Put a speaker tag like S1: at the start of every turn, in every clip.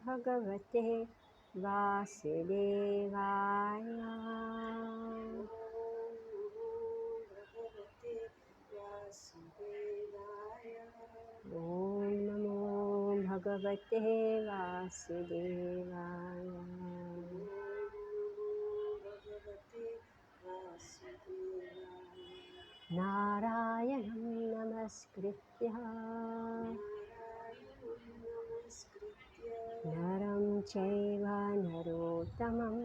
S1: भगवते वासुदेवाय। ॐ नमो भगवते वासुदेवाय। नारायणं नमस्कृत्य नरं चैव नरोत्तमं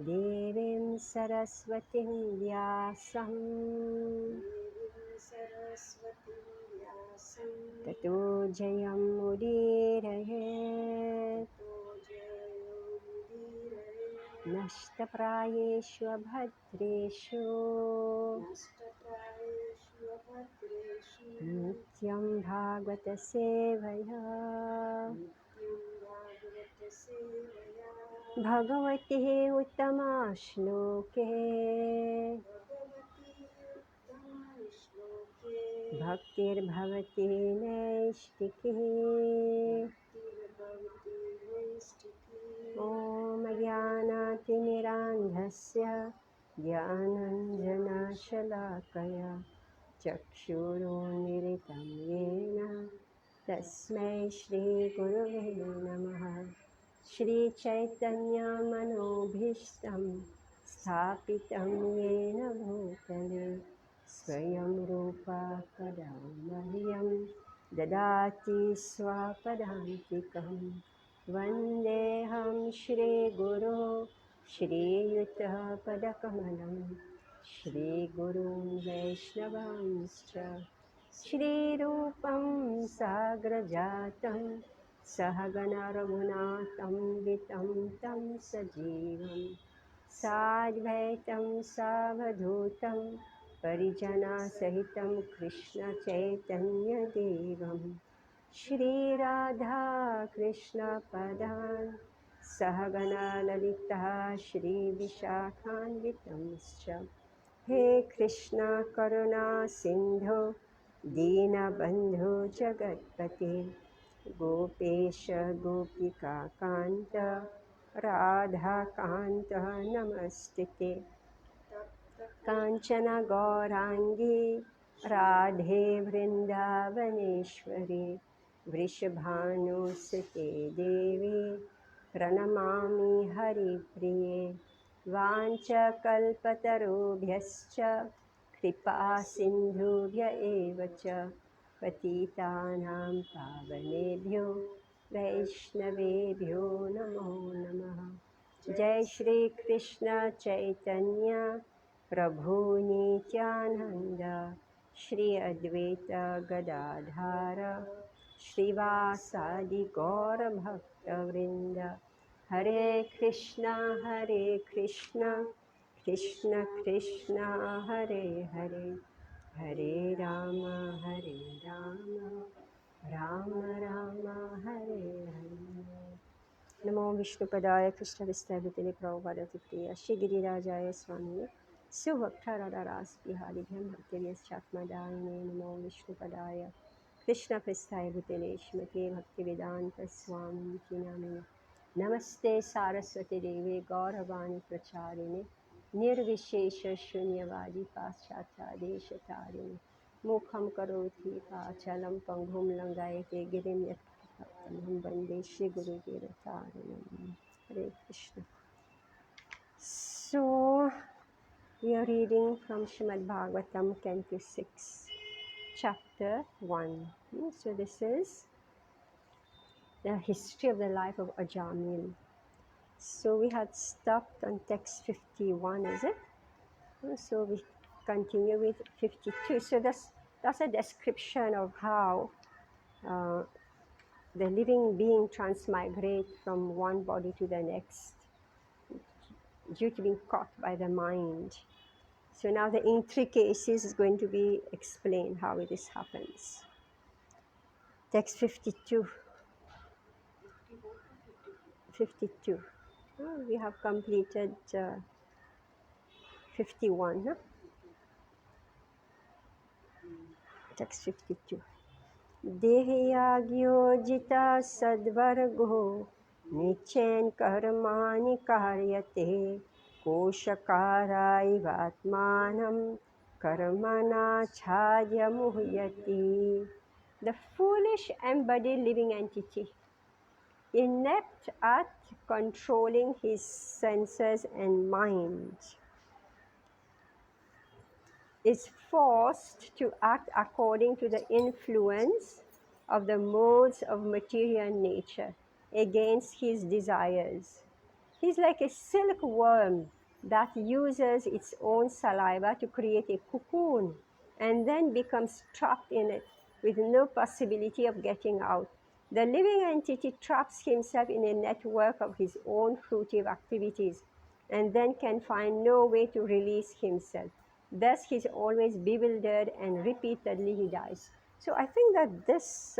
S1: देवीं सरस्वतीं व्यासं ततो जयमुदीरयेत्। नष्टप्रायेषु भद्रेषु नित्यं भागवत सेवया भगवते उत्तमा श्लोके भक्तिर्भवति नैष्टिकी। ॐ ज्ञानातिमिरान्धस्य ज्ञानञ्जनशलाकया चक्षुरुन्मीलितं येन तस्मै श्रीगुरुवे नमः। श्रीचैतन्यमनोभीष्टं स्थापितं येन भूतले स्वयं रूपा कदा मह्यं ददाति स्वापदान्तिकम्। वन्देऽहं श्रीगुरो श्रीयुतपदकमलं श्रीगुरुं वैष्णवांश्च श्रीरूपं साग्रजातं सहगणा रघुनाथं वितं तं सजीवं साद्वैतं सावधूतं परिजनसहितं कृष्णचैतन्यदेवं श्रीराधा कृष्णपदान् सहगणा ललिता श्रीविशाखान्वितंश्च। हे कृष्ण करुणा सिन्धो दीनबन्धो जगत्पते गोपेश गोपिकान्त राधाकान्त नमस्तुते। काञ्चन गौराङ्गी राधे वृन्दावनेश्वरी वृषभानुसुते देवी प्रणमामि हरिप्रिये। वाञ्छकल्पतरुभ्यश्च कृपा सिन्धुभ्य एव च पतितानां पावनेभ्यो वैष्णवेभ्यो नमो नमः। जय श्री कृष्ण चैतन्य प्रभु नित्यानंद श्री अद्वैत गदाधर श्रीवासादि गौर भक्तवृंद। हरे कृष्णा कृष्ण कृष्ण हरे हरे, हरे राम राम राम हरे हरे। नमो विष्णुपदाय कृष्णविष्णुपतये प्रभुपादाय प्रिय श्री गिरिराजाय स्वामिने सुभक्तारास बिहारिभ्यं भक्तिवेदांतचात्मदायिने। नमो विष्णुपदाय कृष्णपृष्ठाय भूतले श्रीमते भक्तिवेदांत स्वामिनिति नामिने। नमस्ते सारस्वती देवे गौरवाणी प्रचारिणे निर्विशेष शून्यवादी पाश्चात्यादेशतारिणे। मुखं करोति वाचालं पङ्गुं लङ्घयते गिरिं यत्कृपातमहं वन्दे श्रीगुरुदेवतारिणं। Hare Krishna. So we are reading from Srimad Bhagavatam, Canto 6, Chapter 1. So this is the history of the life of Ajamil. So we had stopped on text 51, is it? So we continue with 52. So that's a description of how the living being transmigrate from one body to the next due to being caught by the mind. So now the intricacies is going to be explained how this happens. Text 52. 52. Oh, we have completed 51. Huh? Text 52. देहयाज्ञोजिता सद्वर्गो निचेन कर्माणि कार्यते कोशकारायवात्मानं कर्मणा छाद्य मुह्यति. The foolish embodied living entity, inept at controlling his senses and mind, is forced to act according to the influence of the modes of material nature against his desires. He's like a silkworm that uses its own saliva to create a cocoon and then becomes trapped in it with no possibility of getting out. The living entity traps himself in a network of his own fruitive activities and then can find no way to release himself. Thus, he's always bewildered and repeatedly he dies. So I think that this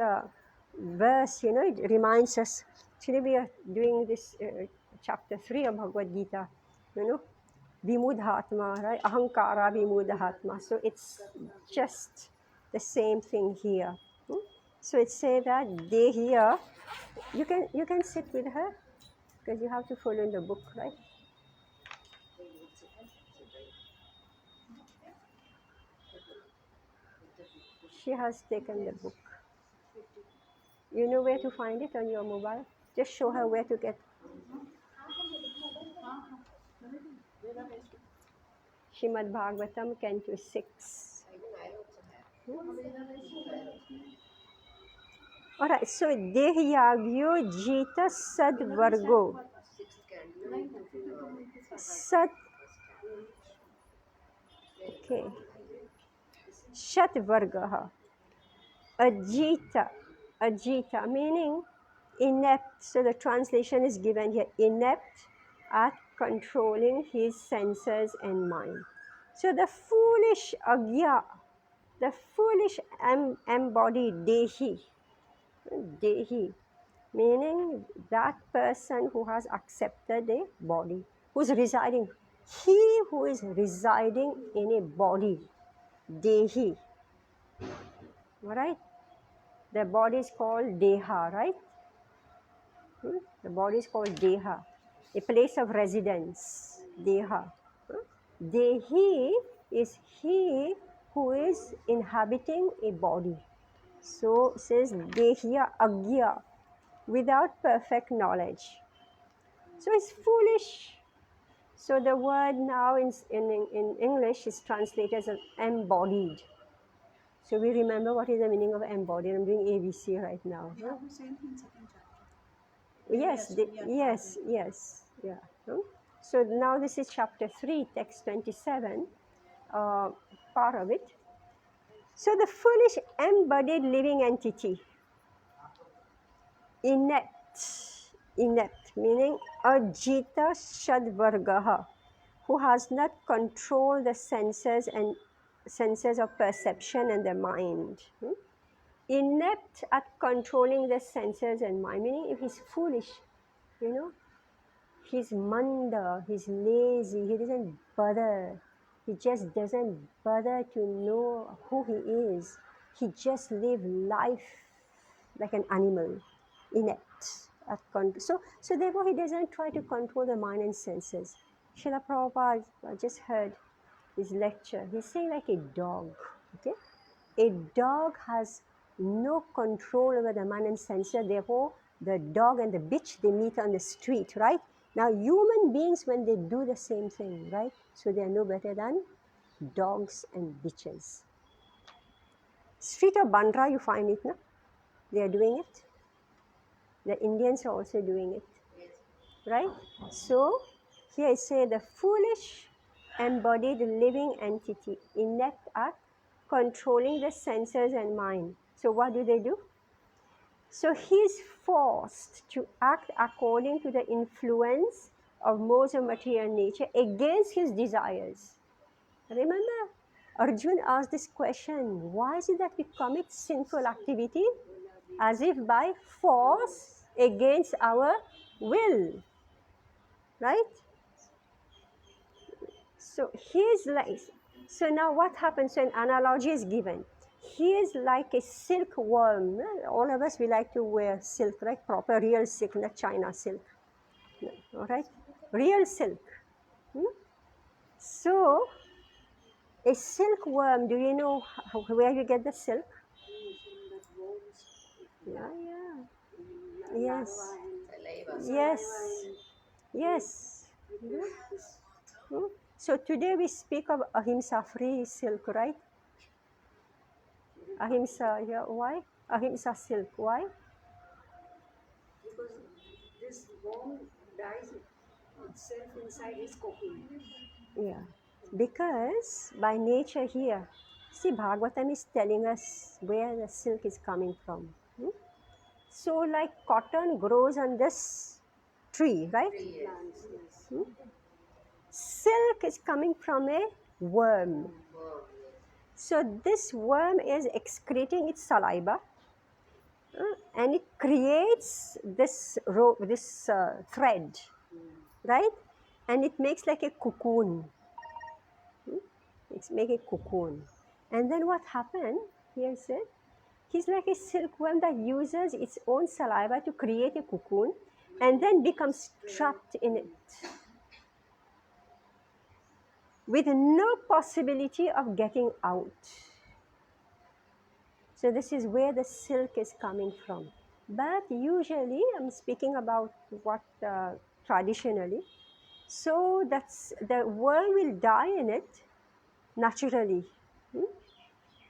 S1: verse, it reminds us. Actually, we are doing this chapter 3 of Bhagavad Gita, Vimudhatma, right? Ahankara Vimudhatma. So it's just the same thing here. So it says that they here, you can sit with her because you have to follow in the book, right? She has taken the book. You know where to find it on your mobile? Just show her where to get. Shrimad Bhagavatam, Canto 6. Alright, so Dehyagyo Jita Sadvargo. Sad. Okay. Shatvargaha. Ajita. Ajita meaning inept. So the translation is given here, inept at controlling his senses and mind. So the foolish agya, the foolish embodied dehi, meaning that person who has accepted a body, who's residing, he who is residing in a body, dehi, right? The body is called deha, right? The body is called deha, a place of residence, deha. Dehi is he who is inhabiting a body. So it says dehya agya, without perfect knowledge. So it's foolish. So the word now in English is translated as embodied. So we remember what is the meaning of embodied. I'm doing ABC right now.
S2: Yeah, same thing, second chapter.
S1: Yes, yeah. So now this is chapter 3, text 27, part of it. So the foolish embodied living entity, inept meaning ajita shadvargaha, who has not controlled the senses and senses of perception and the mind. Inept at controlling the senses and mind, meaning if he's foolish, he's manda, he's lazy, he doesn't bother. He just doesn't bother to know who he is. He just lives life like an animal, inept at so therefore he doesn't try to control the mind and senses. Srila Prabhupada, I just heard his lecture. He's saying like a dog, okay? A dog has no control over the mind and senses. Therefore, the dog and the bitch, they meet on the street, right? Now, human beings, when they do the same thing, right? So they are no better than dogs and bitches. Street of Bandra, you find it, no? They are doing it. The Indians are also doing it, right? So, here I say the foolish embodied living entity, inept at controlling the senses and mind. So what do? So he's forced to act according to the influence of modes of material nature against his desires. Remember, Arjun asked this question, why is it that we commit sinful activity? As if by force against our will, right? So he's like, so now what happens when analogy is given? He is like a silkworm. All of us, we like to wear silk, right? Proper real silk, not China silk. All right? Real silk. Hmm? So, a silkworm, do you know where you get the silk? Yeah, yeah. Yes. Yes. Yes. Hmm? So today we speak of ahimsa, free silk, right? Ahimsa, yeah. Why? Ahimsa silk. Why?
S2: Because this worm dies itself inside its cocoon.
S1: Yeah. Because by nature here, see, Bhagavatam is telling us where the silk is coming from. Hmm? So, like cotton grows on this tree, right?
S2: Plants, yes.
S1: Hmm? Silk is coming from a worm. So, this worm is excreting its saliva and it creates this thread, right? And it makes like a cocoon. It's make a cocoon. And then what happened? Here's it. He's like a silkworm that uses its own saliva to create a cocoon and then becomes trapped in it with no possibility of getting out. So this is where the silk is coming from. But usually, I'm speaking about what traditionally. So that's the worm will die in it naturally. Hmm?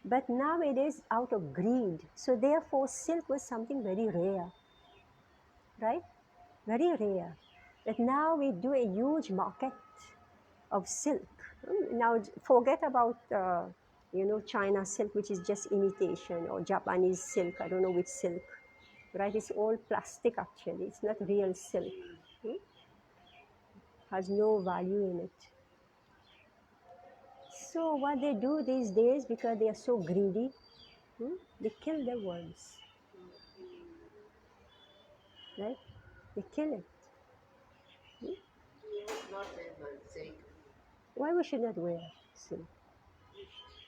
S1: But nowadays, out of greed, so therefore, silk was something very rare, right? Very rare. But now we do a huge market of silk. Now, forget about China silk, which is just imitation, or Japanese silk. I don't know which silk, right? It's all plastic actually. It's not real silk. Hmm? Has no value in it. So what they do these days, because they are so greedy, they kill the worms, right? They kill it. Why we should not wear silk?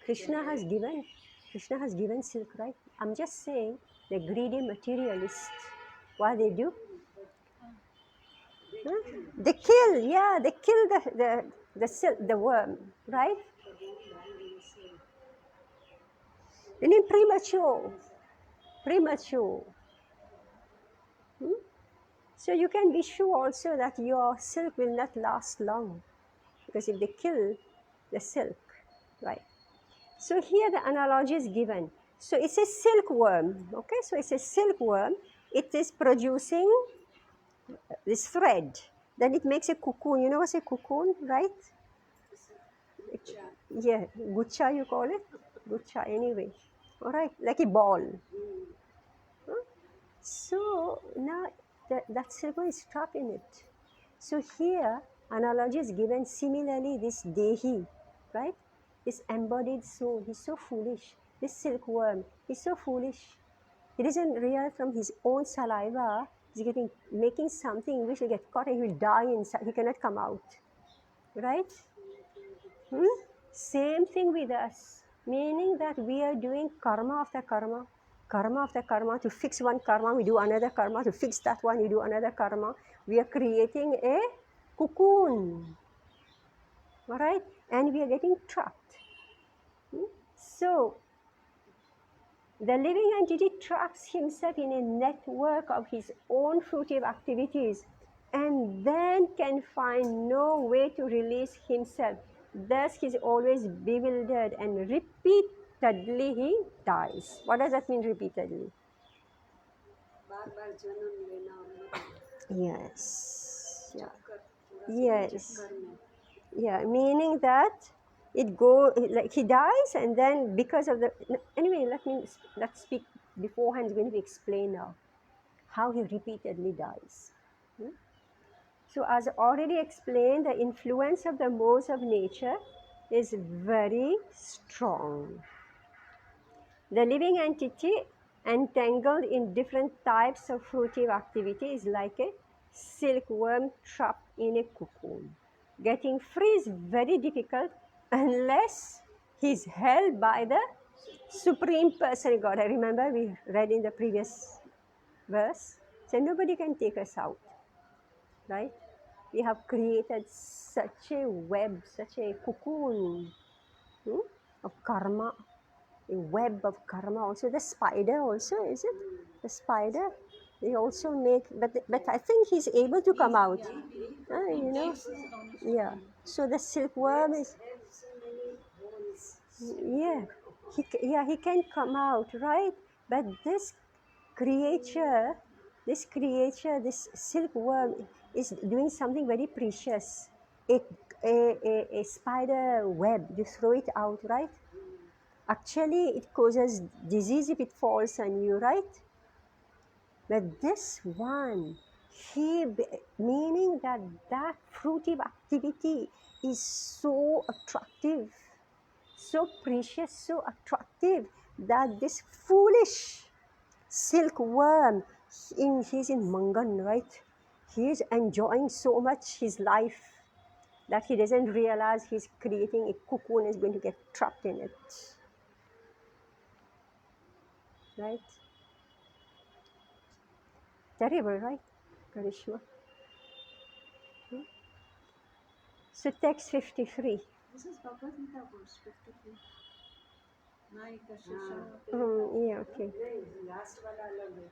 S1: Krishna has given silk, right? I'm just saying the greedy materialist, what they do? Huh? They kill, yeah, they kill the silk, the worm, right? They need premature. Hmm? So you can be sure also that your silk will not last long, because if they kill the silk, right? So here the analogy is given. So it's a silkworm, okay? So it's a silkworm. It is producing this thread. Then it makes a cocoon. You know what's a cocoon, right? Yeah, gucha you call it? Gucha anyway. All right, like a ball. Huh? So now that silkworm is trapped in it. So here analogy is given similarly this Dehi, right? This embodied soul, he's so foolish. This silkworm, he's so foolish. He doesn't realize from his own saliva, he's making something which will get caught and he will die inside. He cannot come out. Right? Hmm? Same thing with us. Meaning that we are doing karma after karma. Karma after karma. To fix one karma, we do another karma. To fix that one, we do another karma. We are creating a cocoon. Alright? And we are getting trapped. So the living entity traps himself in a network of his own fruitive activities and then can find no way to release himself. Thus, he's always bewildered and repeatedly he dies. What does that mean, repeatedly?
S2: बार-बार जन्म लेना
S1: Yes. Yeah.
S2: चक्कर पूरा
S1: Yes.
S2: चक्कर में
S1: Yeah, meaning that it go like he dies and then because of the anyway let's speak beforehand. Is going to be explained now how he repeatedly dies. So as already explained, the influence of the modes of nature is very strong. The living entity entangled in different types of fruitive activity is like a silkworm trapped in a cocoon. Getting free is very difficult unless he's held by the Supreme Person God. I remember we read in the previous verse. So nobody can take us out, right? We have created such a web, such a cocoon, hmm, of karma, a web of karma. Also, the spider, also, is it? The spider, they also make, but I think he's able to come out. You know, yeah. So the silkworm is,
S2: have so many holes.
S1: yeah, yeah, he can come out, right? But creature, this silkworm is doing something very precious. A, a spider web, you throw it out, right? Actually, it causes disease if it falls on you, right? But this one, meaning that that fruitive activity is so attractive, so precious, so attractive that this foolish silkworm, he's in Mangan, right? He is enjoying so much his life that he doesn't realize he's creating a cocoon, is going to get trapped in it, right? Terrible, right, Karishma? So text 53.
S3: This is Bhagavad Gita verse 53. Naika Shisha.
S1: Yeah, okay.
S2: नहीं, last वाला अलग है.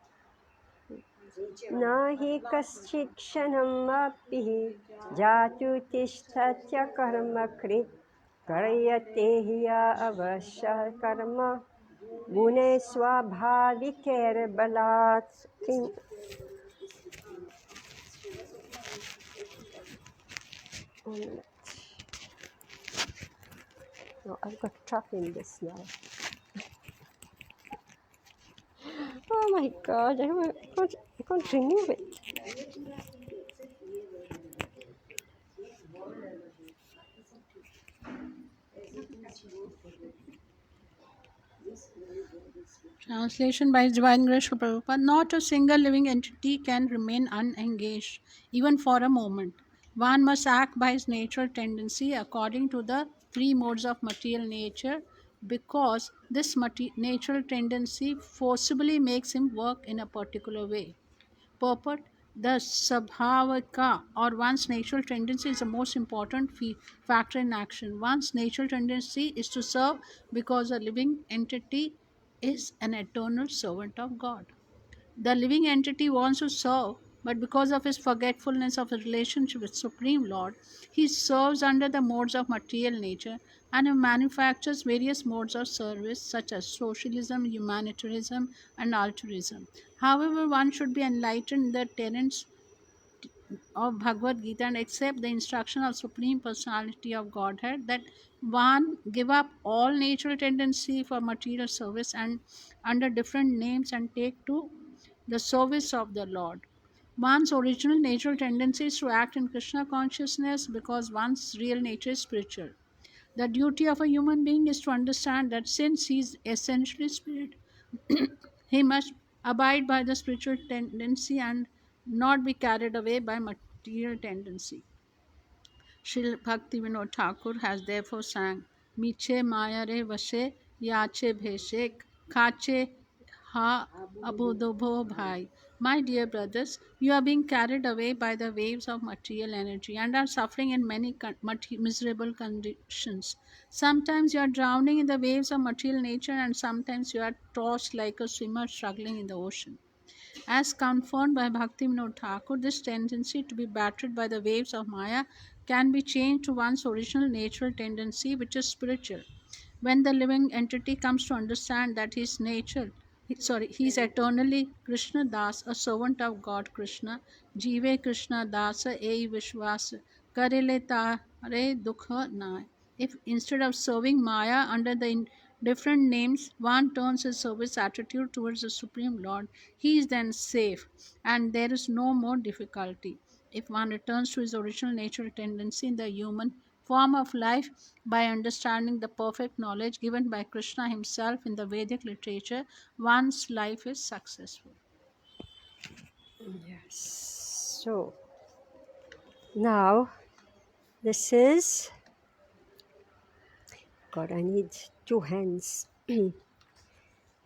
S2: नीचे
S1: न
S2: वाला.
S1: हि कश्चित् क्षणमपि जातु तिष्ठत्य कर्मकृत् कर्यते हि य अवश्यः कर्म गुणे स्वाभाविकैर्बलात् किम् No, I've got trapped in this now. Oh my God, I can't remove it.
S3: Translation by His Divine Grace Srila Prabhupada. Not a single living entity can remain unengaged, even for a moment. One must act by his natural tendency according to the three modes of material nature, because this natural tendency forcibly makes him work in a particular way. Purport: the Sabhavika, or one's natural tendency, is the most important factor in action. One's natural tendency is to serve because a living entity is an eternal servant of God. The living entity wants to serve, but because of his forgetfulness of his relationship with Supreme Lord, he serves under the modes of material nature and he manufactures various modes of service such as socialism, humanitarianism, and altruism. However, one should be enlightened in the tenets of Bhagavad Gita and accept the instruction of Supreme Personality of Godhead that one give up all natural tendency for material service and under different names and take to the service of the Lord. One's original natural tendency is to act in Krishna consciousness because one's real nature is spiritual. The duty of a human being is to understand that since he is essentially spirit, he must abide by the spiritual tendency and not be carried away by material tendency. Srila Bhakti Vinod Thakur has therefore sang, Miche Maya re Vashe Yache Bheshek Kache Ha Abudobho Bhai. My dear brothers, you are being carried away by the waves of material energy and are suffering in many miserable conditions. Sometimes you are drowning in the waves of material nature, and sometimes you are tossed like a swimmer struggling in the ocean. As confirmed by Bhaktivinoda Thakur, this tendency to be battered by the waves of Maya can be changed to one's original natural tendency, which is spiritual. When the living entity comes to understand that he is eternally Krishna Das, a servant of God Krishna, Jive Krishna Dasa Ei Vishwas, Karele Tare Dukha Nai. If instead of serving Maya under the different names, one turns his service attitude towards the Supreme Lord, he is then safe and there is no more difficulty. If one returns to his original natural tendency in the human form of life by understanding the perfect knowledge given by Krishna himself in the Vedic literature, one's life is successful.
S1: Yes. So now this is God. I need two hands.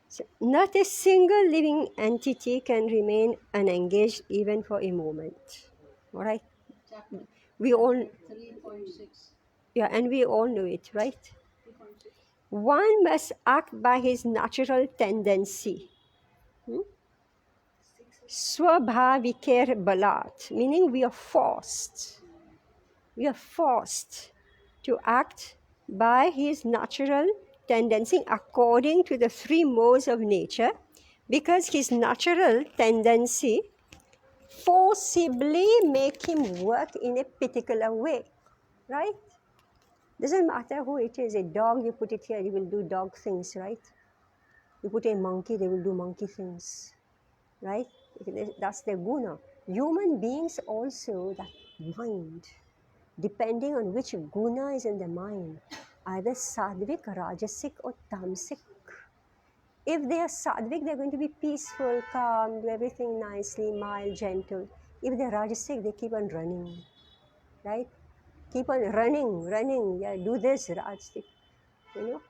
S1: So not a single living entity can remain unengaged even for a moment. All right. We all
S3: 3.6.
S1: yeah, and we all know it, right? One must act by his natural tendency. Swabhavikir balat, meaning we are forced. We are forced to act by his natural tendency according to the three modes of nature, because his natural tendency forcibly make him work in a particular way, right? Doesn't matter who it is. A dog, you put it here, he will do dog things, right? You put a monkey, they will do monkey things, right? That's their guna. Human beings also, that mind, depending on which guna is in the mind, either sattvic, rajasic, or tamasic. If they are sattvic, they're going to be peaceful, calm, do everything nicely, mild, gentle. If they're rajasic, they keep on running, right? Keep on running, yeah, do this, rajasic, you know.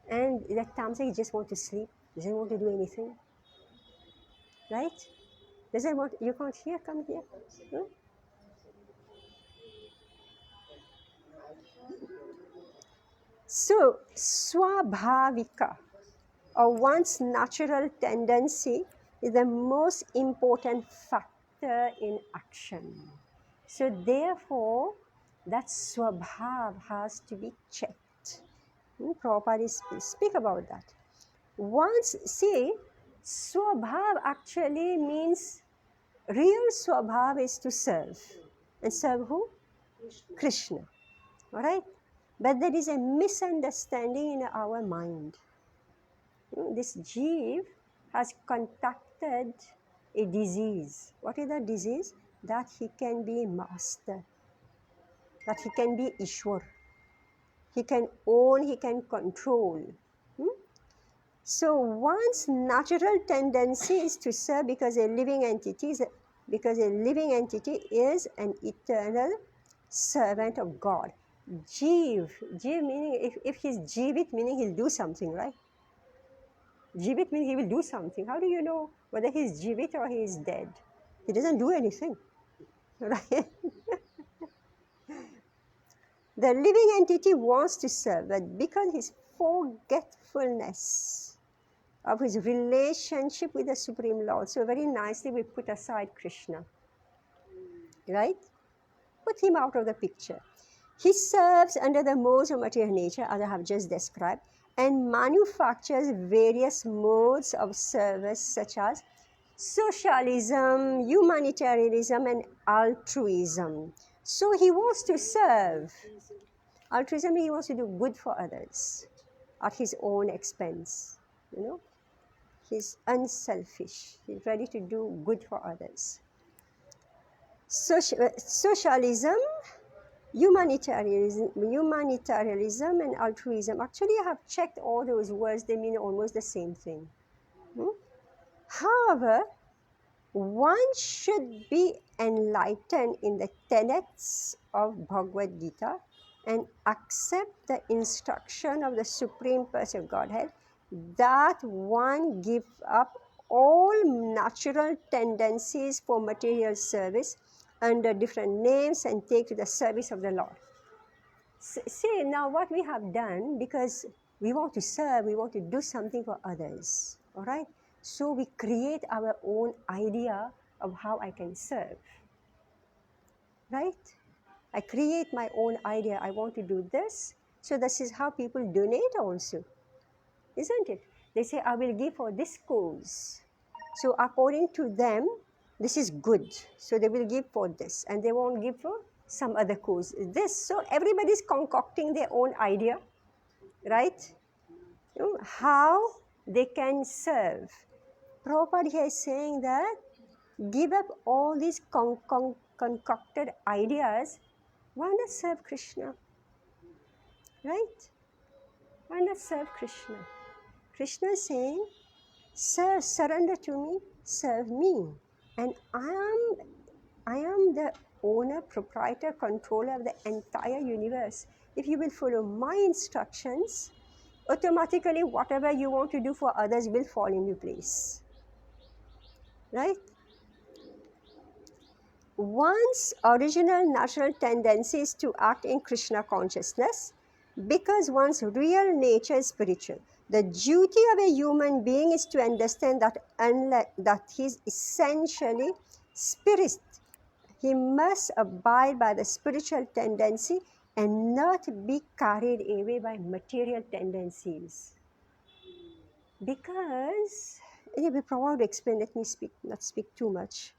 S1: And that tamasic just want to sleep, doesn't want to do anything, right? Doesn't want, you can't hear, come here. Hmm? So, swabhavika, or one's natural tendency, is the most important factor in action. So, therefore, that swabhav has to be checked. Prabhupada speak about that. Once, see, swabhav actually means real swabhav is to serve. And serve who? Krishna. All right? But there is a misunderstanding in our mind. This jeev has contracted a disease. What is the disease? That he can be master, that he can be Ishwar. He can own, he can control. So one's natural tendency is to serve because a living entity is an eternal servant of God. Jeev meaning if he's jeevit, meaning he'll do something, right? Jeevit means he will do something. How do you know whether he's jeevit or he is dead? He doesn't do anything, right? The living entity wants to serve, but because his forgetfulness of his relationship with the Supreme Lord, so very nicely we put aside Krishna, right? Put him out of the picture. He serves under the modes of material nature, as I have just described, and manufactures various modes of service such as socialism, humanitarianism, and altruism. So he wants to serve. Altruism, he wants to do good for others at his own expense. He's unselfish. He's ready to do good for others. Socialism, humanitarianism, and altruism. Actually, I have checked all those words. They mean almost the same thing. However, one should be enlightened in the tenets of Bhagavad Gita and accept the instruction of the Supreme Person of Godhead that one give up all natural tendencies for material service under different names and take to the service of the Lord. See, now what we have done, because we want to serve, we want to do something for others, all right? So we create our own idea of how I can serve, right? I create my own idea. I want to do this. So this is how people donate also, isn't it? They say, I will give for this cause. So according to them, this is good. So they will give for this. And they won't give for some other cause. So everybody's concocting their own idea, right? How they can serve. Prabhupada here is saying that give up all these concocted ideas. Why not serve Krishna? right? Why not serve Krishna? Krishna is saying, "Sir, surrender to me, serve me, and I am the owner, proprietor, controller of the entire universe. If you will follow my instructions, automatically whatever you want to do for others will fall into place." Right? One's original natural tendency is to act in Krishna consciousness because one's real nature is spiritual. The duty of a human being is to understand that he is essentially spirit. He must abide by the spiritual tendency and not be carried away by material tendencies. Because, anyway, Prabhupada will explain, let me not speak too much.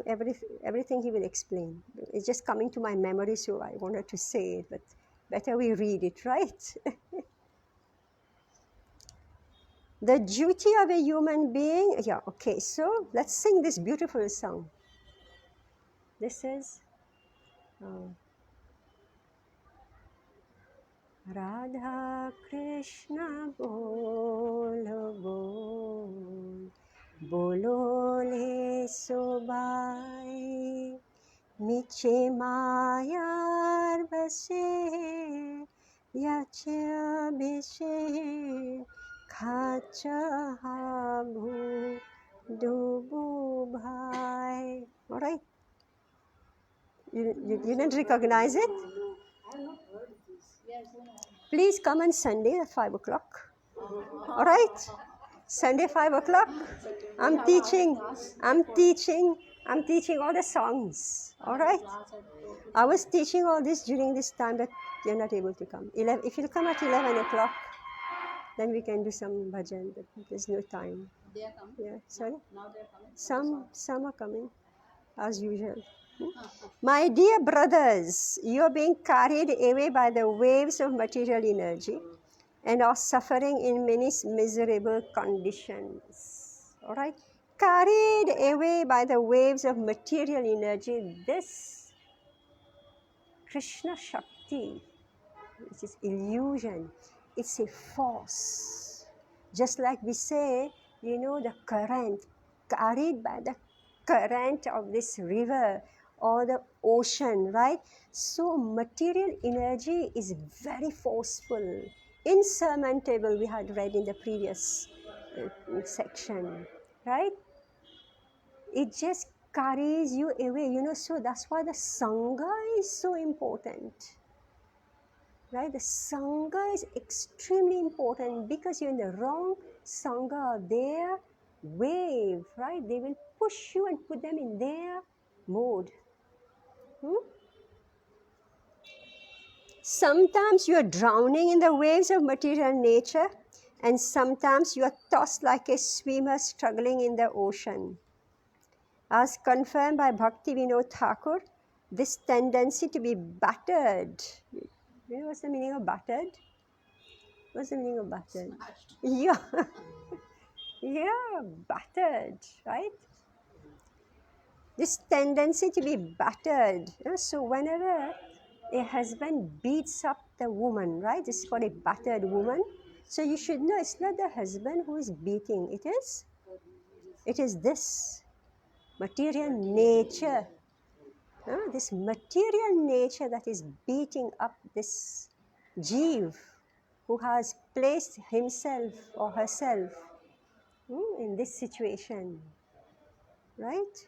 S1: Everything he will explain. It's just coming to my memory, so I wanted to say it, but better we read it, right? The duty of a human being, yeah, okay, so let's sing this beautiful song. This is Radha Krishna Bol Bol Bolo Le Sobai Miche Mayar Base Yache Bishe Khacha Habu Dubu Bhai. All right. You didn't recognize it?
S2: No, I have not heard this.
S1: Please come on Sunday at 5 o'clock. All right? Sunday 5 o'clock. I'm teaching all the songs. All right? I was teaching all this during this time that you're not able to come. If you'll come at 11 o'clock, then we can do some bhajan, but there's no time.
S3: They are coming.
S1: Yeah, sorry?
S3: Now they are coming.
S1: Some are coming, as usual. My dear brothers, you are being carried away by the waves of material energy and are suffering in many miserable conditions. All right? Carried away by the waves of material energy, this Krishna Shakti, which is illusion, it's a force. Just like we say, the current, carried by the current of this river or the ocean, right? So material energy is very forceful, insurmountable, we had read in the previous section, right? It just carries you away, so that's why the Sangha is so important. Right? The Sangha is extremely important because you're in the wrong Sangha, their wave, right? They will push you and put them in their mode. Sometimes you are drowning in the waves of material nature, and sometimes you are tossed like a swimmer struggling in the ocean. As confirmed by Bhakti Vinod Thakur, this tendency to be battered. You know what's the meaning of battered? What's the meaning of battered? Yeah. Yeah, battered, right? This tendency to be battered. So whenever a husband beats up the woman, right? This is called a battered woman. So you should know it's not the husband who is beating. It is this material nature. This material nature that is beating up this Jeev who has placed himself or herself in this situation, right?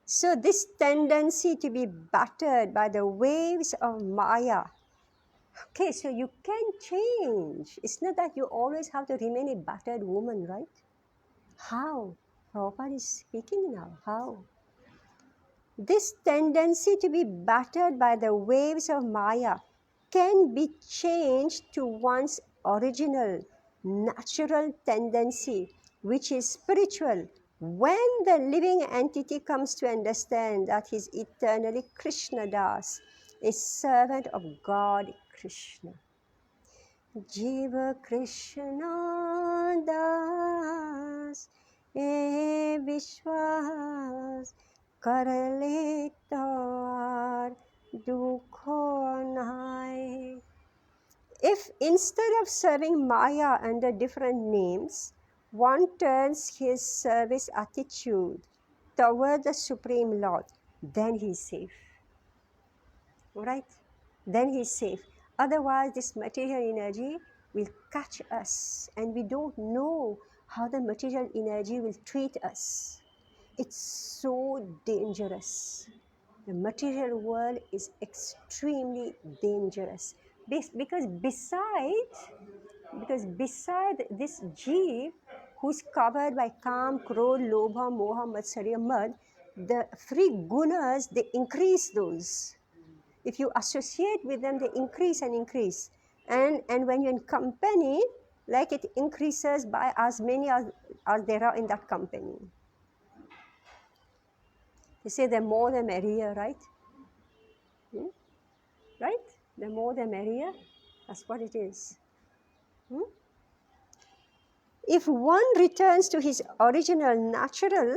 S1: So this tendency to be battered by the waves of Maya. Okay, so you can change. It's not that you always have to remain a battered woman, right? How? Prabhupada is speaking now. How? This tendency to be battered by the waves of Maya can be changed to one's original, natural tendency, which is spiritual, when the living entity comes to understand that he is eternally Krishna Das, a servant of God Krishna. Jiva Krishna Das, e Vishwas कर ले तो dukho nai. If instead of serving Maya under different names, one turns his service attitude toward the Supreme Lord, then he is safe. Right? Then he is safe. Otherwise, this material energy will catch us, and we don't know how the material energy will treat us. It's so dangerous. The material world is extremely dangerous because beside this jeev who's covered by kam, krodh, lobha, moha, matsarya, mad, the three gunas, they increase those. If you associate with them, they increase and increase. And when you're in company, like it increases by as many as there are in that company. They say the more the merrier, right? Right? The more the merrier. That's what it is. If one returns to his original natural,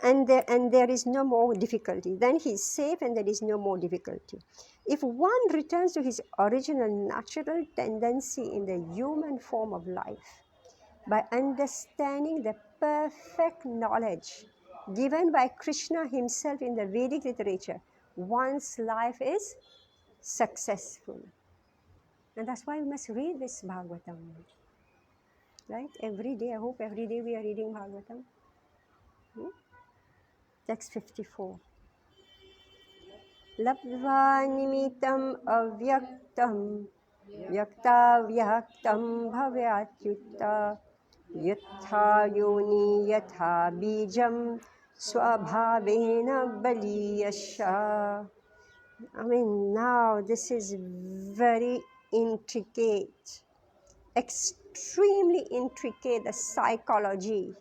S1: and there is no more difficulty, then he is safe and there is no more difficulty. If one returns to his original natural tendency in the human form of life, by understanding the perfect knowledge given by Krishna himself in the Vedic literature, one's life is successful. And that's why we must read this Bhagavatam. Right? Every day, I hope every day we are reading Bhagavatam. Text 54. Labdva nimitam avyaktam vyakta vyaktam bhavyat yatha yoni yatha bijam swabhavena baliyasha. I mean, now this is very intricate, extremely intricate, the psychology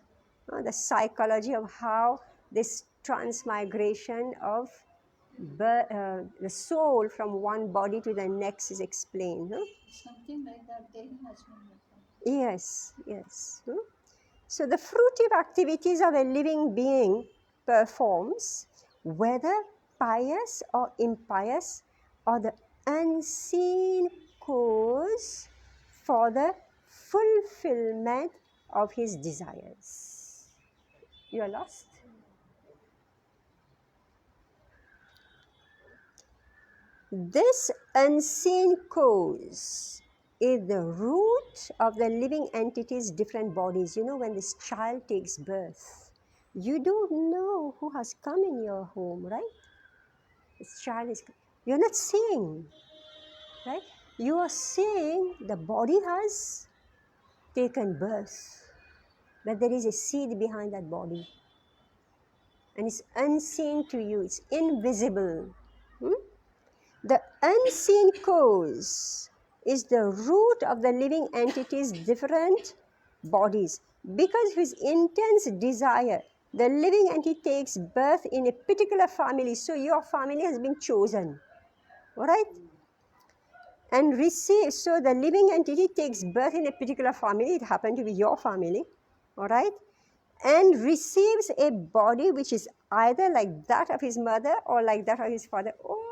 S1: of how this transmigration of the soul from one body to the next is explained.
S3: Something like that daily has been written.
S1: Yes. So the fruitive activities of a living being performs, whether pious or impious, are the unseen cause for the fulfillment of his desires. You are lost? This unseen cause is the root of the living entity's different bodies. You know, when this child takes birth, you don't know who has come in your home, right? This child is, you're not seeing, right? You are seeing the body has taken birth, but there is a seed behind that body. And it's unseen to you, it's invisible. The unseen cause is the root of the living entity's different bodies. Because of his intense desire, the living entity takes birth in a particular family. So your family has been chosen. All right? And receives, so the living entity takes birth in a particular family. It happened to be your family. All right? And receives a body which is either like that of his mother or like that of his father. Oh,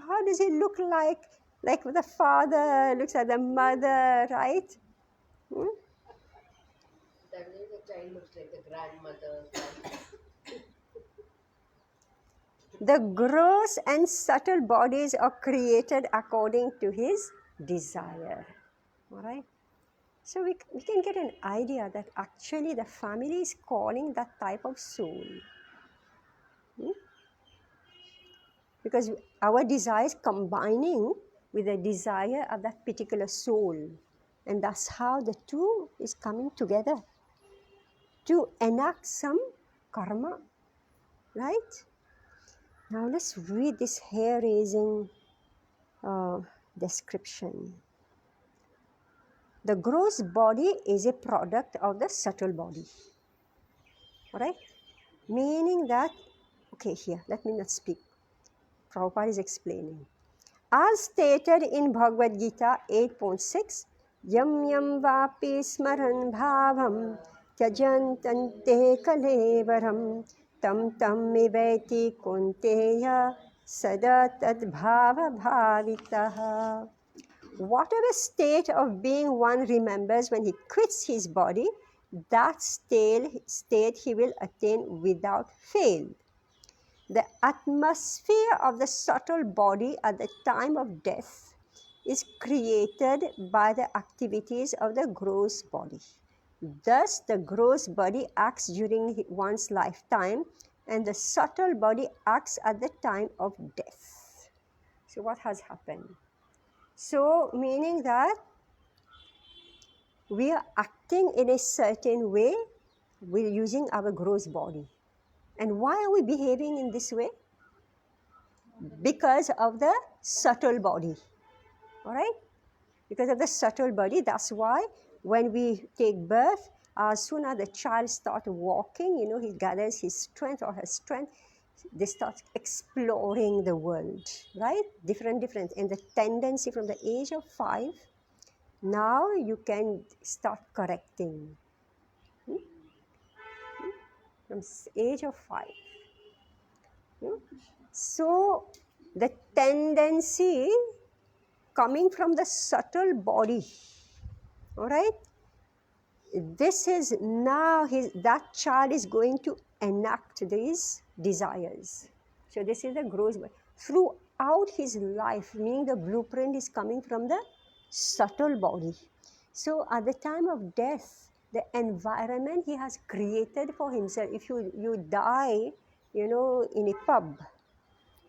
S1: how does it look like? Like the father looks at the mother, right?
S2: That way the child looks like the grandmother.
S1: The gross and subtle bodies are created according to his desire. All right? So we can get an idea that actually the family is calling that type of soul. Because our desire is combining with the desire of that particular soul. And that's how the two is coming together to enact some karma. Right? Now let's read this hair-raising description. The gross body is a product of the subtle body. All right? Meaning that, okay, here, let me not speak. Prabhupada is explaining. As stated in Bhagavad Gita 8.6, Yam yam vapi smaran bhavam tyajantante kalevaram tam tam miveti kunteya sada tadbhava bhavitaha. Whatever state of being one remembers when he quits his body, that state he will attain without fail. The atmosphere of the subtle body at the time of death is created by the activities of the gross body. Thus, the gross body acts during one's lifetime, and the subtle body acts at the time of death. So, what has happened? So, meaning that we are acting in a certain way, we're using our gross body. And why are we behaving in this way? Because of the subtle body. All right? Because of the subtle body. That's why when we take birth, as soon as the child starts walking, he gathers his strength or her strength, they start exploring the world, right? Different. And the tendency from the age of 5, now you can start correcting. From age of 5. So the tendency coming from the subtle body, all right? This is now that child is going to enact these desires. So this is the gross body. Throughout his life, meaning the blueprint is coming from the subtle body. So at the time of death, the environment he has created for himself. If you die, in a pub,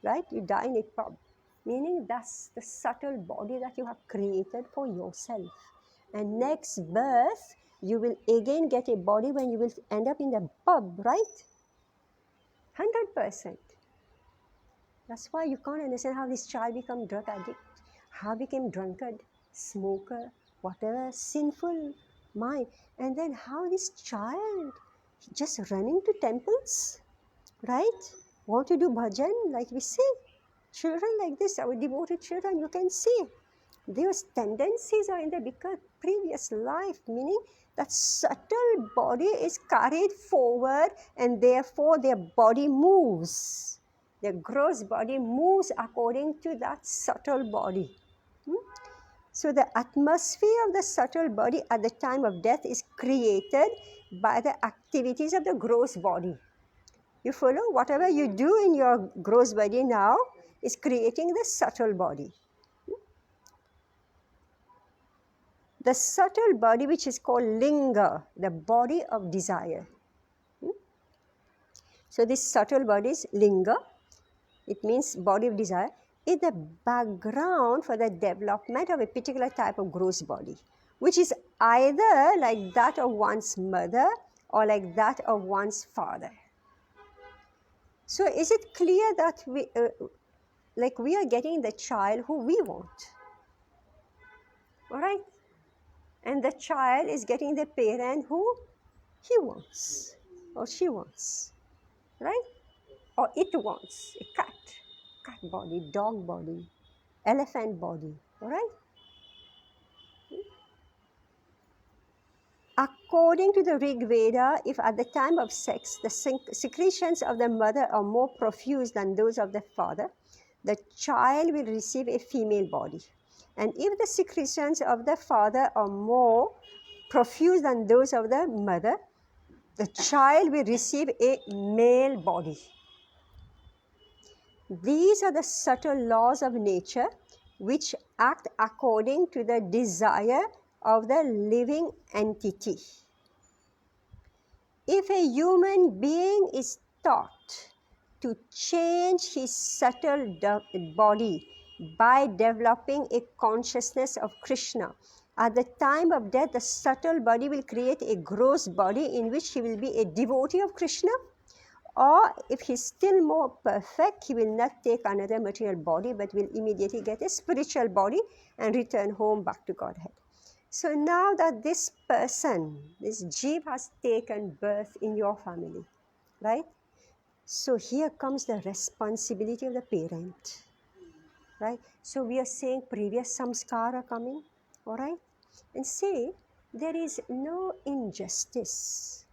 S1: right? You die in a pub, meaning that's the subtle body that you have created for yourself. And next birth, you will again get a body when you will end up in the pub, right? 100%. That's why you can't understand how this child become drug addict, how became drunkard, smoker, whatever, sinful mind. And then how this child just running to temples, right? Want to do bhajan, like we say. Children like this, our devoted children, you can see. Those tendencies are in the previous life, meaning that subtle body is carried forward and therefore their body moves. Their gross body moves according to that subtle body. So the atmosphere of the subtle body at the time of death is created by the activities of the gross body. You follow? Whatever you do in your gross body now is creating the subtle body. The subtle body, which is called linga, the body of desire. So this subtle body is linga. It means body of desire. Is the background for the development of a particular type of gross body, which is either like that of one's mother or like that of one's father. So is it clear that we are getting the child who we want? All right? And the child is getting the parent who he wants or she wants, right? Or it wants, a cat body, dog body, elephant body, all right? According to the Rig Veda, if at the time of sex, the secretions of the mother are more profuse than those of the father, the child will receive a female body. And if the secretions of the father are more profuse than those of the mother, the child will receive a male body. These are the subtle laws of nature which act according to the desire of the living entity. If a human being is taught to change his subtle body by developing a consciousness of Krishna, at the time of death, the subtle body will create a gross body in which he will be a devotee of Krishna. Or if he's still more perfect, he will not take another material body, but will immediately get a spiritual body and return home back to Godhead. So now that this person, this Jeev has taken birth in your family, right? So here comes the responsibility of the parent, right? So we are saying previous samskara coming, all right? And say there is no injustice